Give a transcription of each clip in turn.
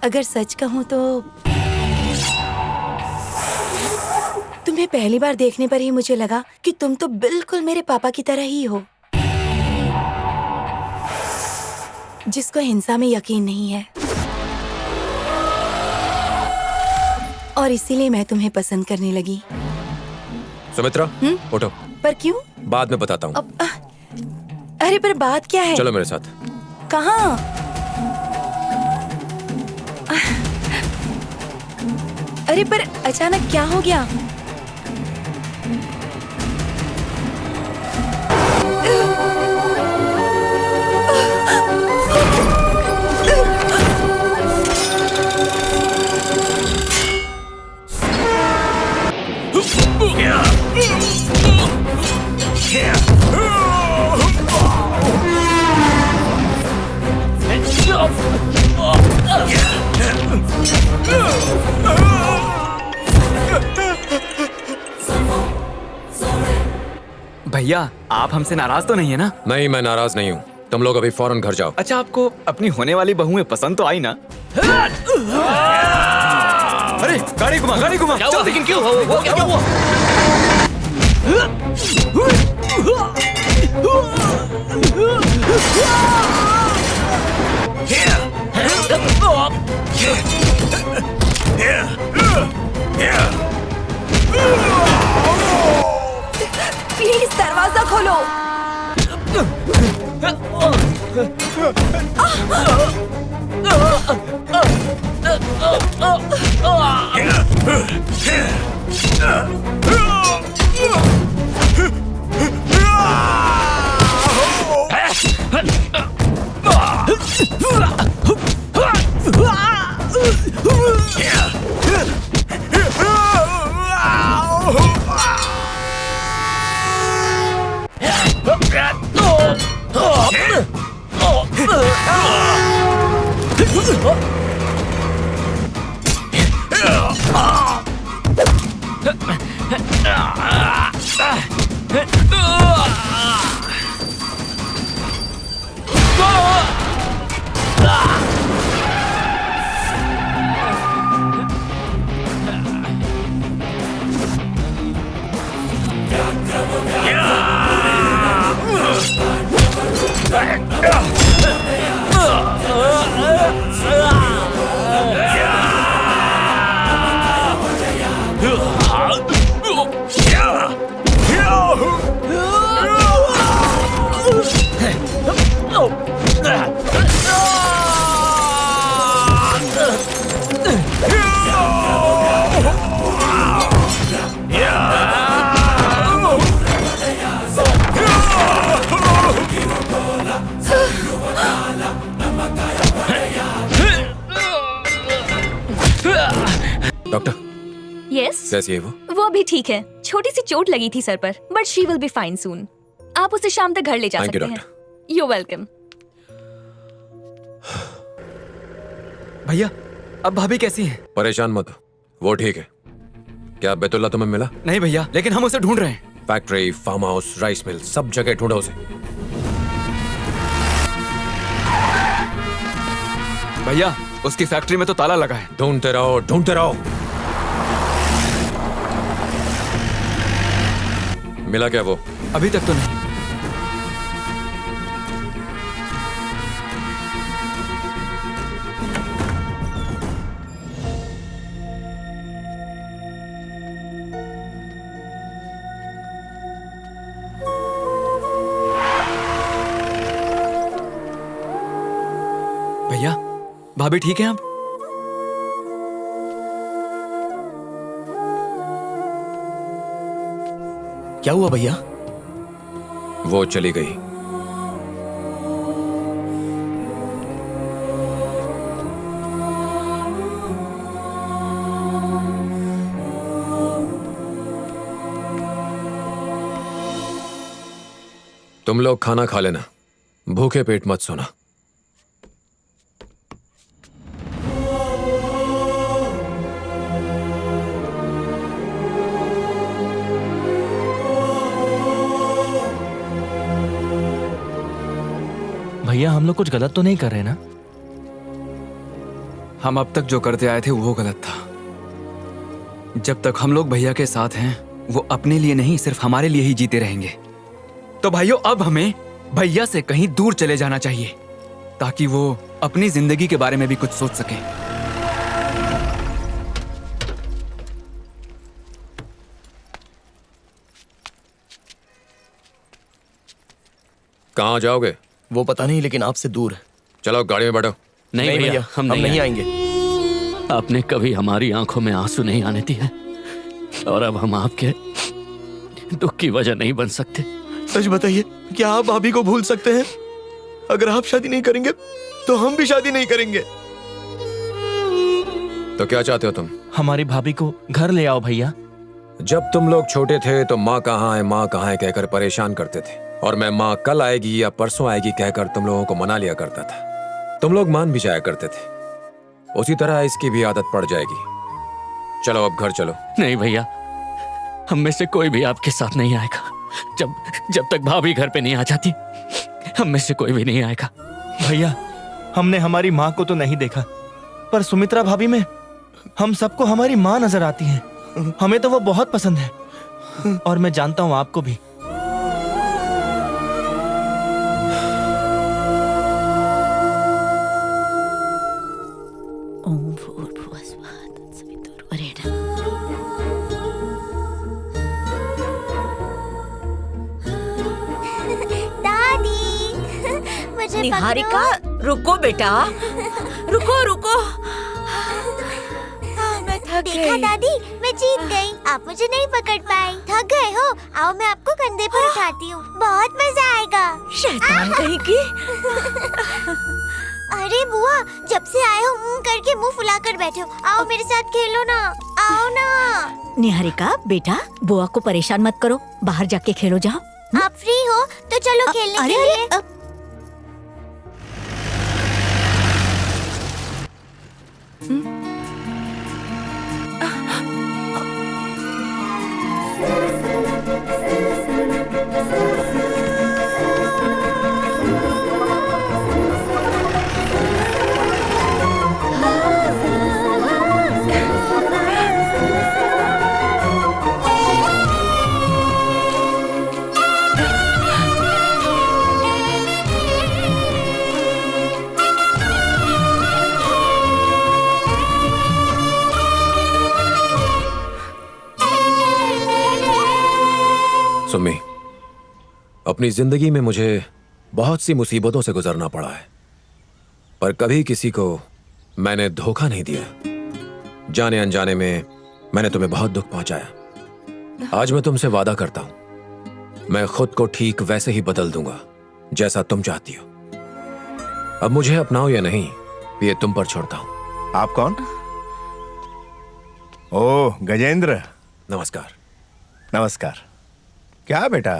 अगर सच कहूं तो तुम्हें पहली बार देखने पर ही मुझे लगा कि तुम तो बिल्कुल मेरे पापा की तरह ही हो, जिसको हिंसा में यकीन नहीं है। और इसीलिए मैं तुम्हें पसंद करने लगी। सुमित्रा, उठो। पर क्यों? बाद में बताता हूँ। अरे पर बात क्या है? चलो मेरे साथ। कहाँ? अरे पर अचानक क्या हो गया? भैया, आप हमसे नाराज तो नहीं है ना? नहीं, मैं नाराज नहीं हूँ। तुम लोग अभी फौरन घर जाओ। अच्छा, आपको अपनी होने वाली बहुएं पसंद तो आई ना? अरे गाड़ी घुमा, गाड़ी घुमा। क्या हुआ? लेकिन क्यों? वो क्या हुआ? प्लीज दरवाजा खोलो। डॉक्टर, यस, कैसी है वो? वो भी ठीक है। छोटी सी चोट लगी थी सर पर, but she will be fine soon. आप उसे शाम तक घर ले जा Thank you, सकते हैं। You welcome. भैया, अब भाभी कैसी हैं? परेशान मत हो, वो ठीक है। क्या बैतुल्ला तुम्हें मिला? नहीं भैया, लेकिन हम उसे ढूंढ रहे हैं। Factory, farm house, rice mill, सब जगह ढूंढो उसे। भैया, उसकी फैक्ट्री में तो ताला लगा है। ढूंढते रहो, ढूंढते रहो। मिला क्या वो? अभी तक तो नहीं। भैया, भाभी ठीक है अब? क्या हुआ भैया? वो चली गई। तुम लोग खाना खा लेना, भूखे पेट मत सोना। भैया, हम लोग कुछ गलत तो नहीं कर रहे ना? हम अब तक जो करते आए थे वो गलत था। जब तक हम लोग भैया के साथ हैं, वो अपने लिए नहीं सिर्फ हमारे लिए ही जीते रहेंगे। तो भाइयों, अब हमें भैया से कहीं दूर चले जाना चाहिए ताकि वो अपनी जिंदगी के बारे में भी कुछ सोच सके। कहाँ जाओगे? वो पता नहीं, लेकिन आपसे दूर है। चलो गाड़ी में बैठो। नहीं भैया, हम नहीं आएंगे। आपने कभी हमारी आंखों में आंसू नहीं आने दिए और अब हम आपके दुख की वजह नहीं बन सकते। सच बताइए, क्या आप भाभी को भूल सकते हैं? अगर आप शादी नहीं करेंगे तो हम भी शादी नहीं करेंगे। तो क्या चाहते हो तुम? हमारी भाभी को घर ले आओ भैया। जब तुम लोग छोटे थे तो माँ कहाँ है माँ कहाँ है कहकर परेशान करते थे, और मैं माँ कल आएगी या परसों आएगी कहकर तुम लोगों को मना लिया करता था। तुम लोग मान भी जाया करते थे। उसी तरह इसकी भी आदत पड़ जाएगी। चलो अब घर चलो। नहीं भैया, हम में से कोई भी आपके साथ नहीं आएगा। जब तक भाभी घर पे नहीं आ जाती, हम में से कोई भी नहीं आएगा। भैया, हमने हमारी माँ को तो नहीं देखा, पर सुमित्रा भाभी में हम सबको हमारी माँ नजर आती है। हमें तो वो बहुत पसंद है और मैं जानता हूँ आपको भी। ओम भूर्भुवस्सुः तत्सवितुर्वरेण्यं। दादी मुझे निहारिका, रुको बेटा, रुको रुको। मैं थक देखा गई। दादी, मैं जीत गई। आप मुझे नहीं पकड़ पाई। थक गए हो? आओ मैं आपको कंधे पर उठाती हूँ, बहुत मजा आएगा। शैतान कहीं की। अरे बुआ, जब से आए हो करके मुंह फुलाकर बैठे हो। आओ मेरे साथ खेलो ना, आओ ना। निहारिका बेटा, बुआ को परेशान मत करो, बाहर जाके खेलो जाओ। आप फ्री हो तो चलो खेलने के लिए। सुम्मी, अपनी जिंदगी में मुझे बहुत सी मुसीबतों से गुजरना पड़ा है, पर कभी किसी को मैंने धोखा नहीं दिया। जाने अनजाने में मैंने तुम्हें बहुत दुख पहुंचाया। आज मैं तुमसे वादा करता हूं, मैं खुद को ठीक वैसे ही बदल दूंगा जैसा तुम चाहती हो। अब मुझे अपनाओ या नहीं, ये तुम पर छोड़ता हूं। आप कौन? ओह, गजेंद्र। नमस्कार। नमस्कार। क्या बेटा,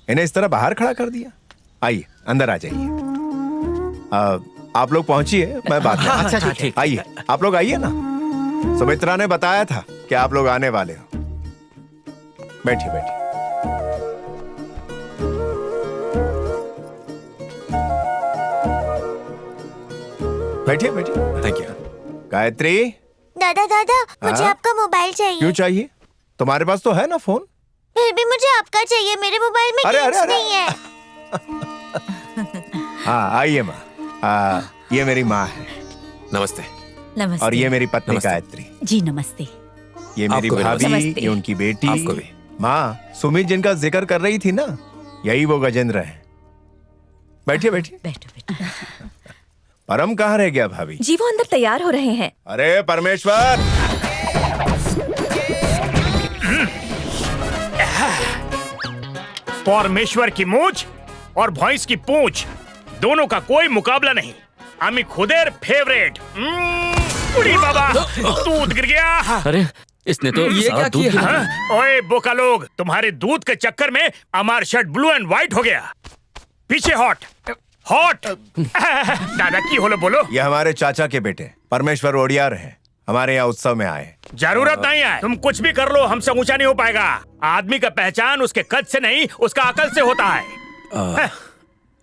इन्हें इस तरह बाहर खड़ा कर दिया? आइए, अंदर आ जाइए। आप लोग पहुंचिए, मैं बात करता हूं। अच्छा ठीक है। आइए, आप लोग आइए ना। सुमित्रा ने बताया था कि आप लोग आने वाले हो। बैठिए बैठिए। बैठिए बैठिए। Thank you. गायत्री। दादा दादा, मुझे हाँ? आपका मोबाइल चाहिए। क्यों चाहिए? तुम्हारे पास तो है ना फोन। फिर भी मुझे आपका चाहिए, मेरे मोबाइल में अरे, गेम्स अरे, नहीं है। हाँ, आइए माँ। ये मेरी माँ है। नमस्ते। नमस्ते। और ये मेरी पत्नी नमस्ते। गायत्री। जी नमस्ते। ये मेरी आपको भी भाभी, नमस्ते। ये उनकी बेटी। आपको भी। माँ, सुमित जिनका जिक्र कर रही थी ना, यही वो गजेंद्र है। बैठिए बैठिए। बैठो बैठो। परम कहाँ रह गया भाभी? जी वो अंदर तैयार हो रहे हैं। अरे परमेश्वर। परमेश्वर की मूंछ और भैंस की पूंछ, दोनों का कोई मुकाबला नहीं। আমি खुदेर फेवरेट। उड़ी बाबा, दूध गिर गया। अरे इसने तो ये सारा क्या दूध किया? गिरा दिया। हाँ? ओए बोका लोग, तुम्हारे दूध के चक्कर में हमारा शर्ट ब्लू एंड व्हाइट हो गया। पीछे हॉट हॉट। दादा की होलो बोलो। ये हमारे चाचा के बेटे परमेश्वर ओडियार हैं, हमारे यहाँ उत्सव में आए। जरूरत नहीं है, तुम कुछ भी कर लो, हमसे ऊंचा नहीं हो पाएगा। आदमी का पहचान उसके कद से नहीं, उसका अकल से होता है।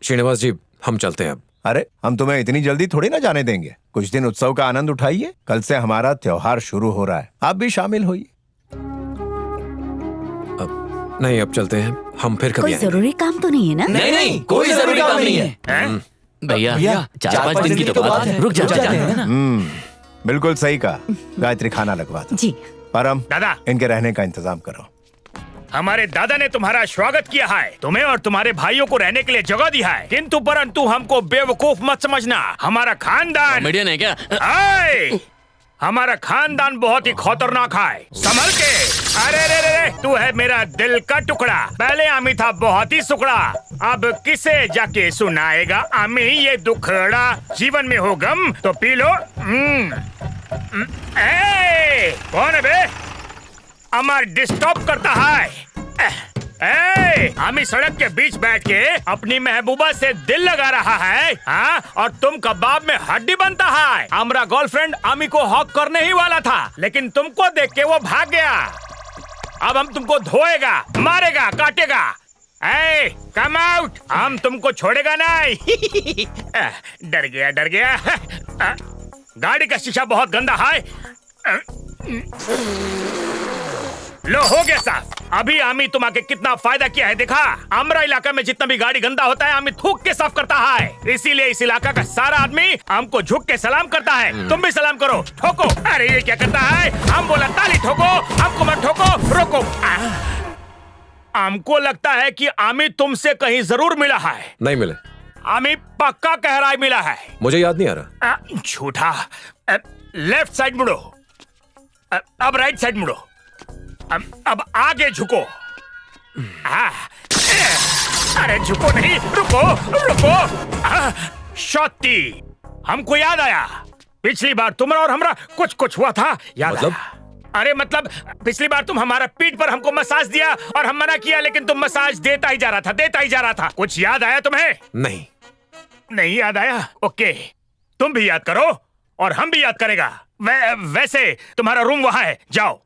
श्रीनिवास जी, हम चलते हैं अब। अरे हम तुम्हें इतनी जल्दी थोड़ी ना जाने देंगे। कुछ दिन उत्सव का आनंद उठाइए। कल से हमारा त्योहार शुरू हो रहा है, आप भी शामिल होइए। नहीं, अब चलते हैं, हम फिर कभी कोई आएंगे। जरूरी काम तो नहीं है ना? नहीं नहीं, कोई जरूरी काम नहीं है। भैया 4-5 दिन की तो बात है, रुक जा। बिल्कुल सही कहा। गायत्री खाना लगवा दो। जी। परम, दादा, इनके रहने का इंतजाम करो। हमारे दादा ने तुम्हारा स्वागत किया है, तुम्हें और तुम्हारे भाइयों को रहने के लिए जगह दी है, किंतु परंतु हमको बेवकूफ मत समझना। हमारा खानदान कॉमेडियन है क्या? आए! हमारा खानदान बहुत ही खतरनाक है, संभल के। अरे रे रे रे, तू है मेरा दिल का टुकड़ा। पहले आमी था बहुत ही सुकड़ा, अब किसे जाके सुनाएगा आमी ये दुखड़ा। जीवन में हो गम तो पी लो। कौन है बे? अमर डिस्टर्ब करता है। आमी सड़क के बीच बैठ के अपनी महबूबा से दिल लगा रहा है, हाँ? और तुम कबाब में हड्डी बनता है। हमारा गर्लफ्रेंड आमी को हॉक करने ही वाला था, लेकिन तुमको देख के वो भाग गया। अब हम तुमको धोएगा, मारेगा, काटेगा। कम आउट, हम तुमको छोड़ेगा नहीं। डर गया। गाड़ी का शीशा बहुत गंदा है। लो, हो गया साफ। अभी आमी तुम आके कितना फायदा किया है देखा। हमारा इलाका में जितना भी गाड़ी गंदा होता है आमी थूक के साफ करता है। इसीलिए इस इलाका का सारा आदमी हमको झुक के सलाम करता है। तुम भी सलाम करो, ठोको। अरे ये क्या करता है? हम बोला ताली ठोको, हमको मत ठोको, रोको। हमको लगता है कि आमी तुमसे कहीं जरूर मिला है। नहीं मिले। आमी पक्का कह रहा है मिला है। मुझे याद नहीं आ रहा। झूठा। लेफ्ट साइड मुड़ो, अब राइट साइड मुड़ो, अब आगे झुको। अरे झुको नहीं, रुको। शॉटी, हमको याद आया, पिछली बार तुम्हारा और हमारा कुछ हुआ था, याद मतलब? आया। अरे मतलब पिछली बार तुम हमारा पीठ पर हमको मसाज दिया और हम मना किया, लेकिन तुम मसाज देता ही जा रहा था। कुछ याद आया तुम्हें? नहीं याद आया? ओके, तुम भी याद करो और हम भी याद करेगा। वैसे तुम्हारा रूम वहां है, जाओ।